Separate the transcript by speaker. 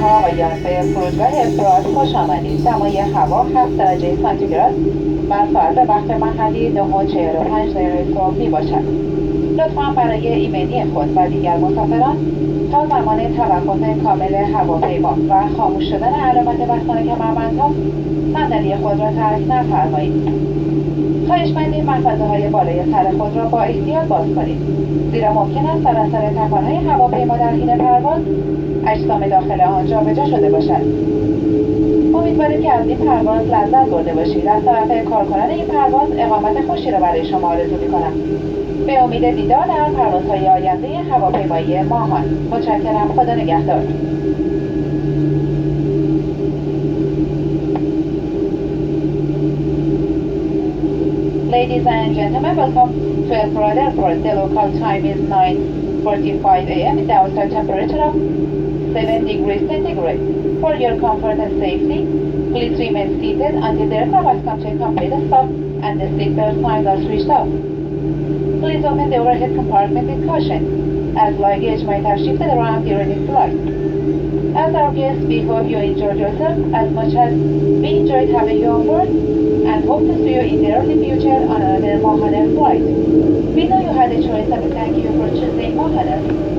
Speaker 1: آقایان به فرودگاه ایرباس خوش آمدید. دمای هوا 7 درجه سانتیگراد و ساعت به وقت محلی 9:45 صبح می باشد. لطفاً برای ایمنی خود و دیگر مسافران تا زمان توقف کامل هواپیما و خاموش شدن علامت بستن کمربندها صندلی خود را ترک نفرمایید. خواهشمندیم محفظه‌های بالای سر خود را با احتیاط باز کنید، زیرا ممکن است در اثر تکان‌های هواپیما در حین پرواز اجسام داخل آن جابجا شده باشد. امیدواریم که از این پرواز لذت برده باشید. از طرف کارکنان این پرواز اقامت خوشی را برای شما آرزو می‌کنم. به امید دیدار در پروازهای آینده هواپیمایی ماهان. متشکرم. خدا نگهدار. Ladies and gentlemen, welcome to Airbus Airport. The local time is 9:45 a.m. with the outside temperature of 7 degrees centigrade. For your comfort and safety, please remain seated until the aircraft has come to a complete stop and the seatbelt signs are switched off. Please open the overhead compartment with caution, as luggage might have shifted around during this flight. As our guests, we hope you enjoyed yourself as much as we enjoyed having you on board and hope to see you in the early future on another Mahan flight. We know you had a choice and we thank you for choosing Mahan.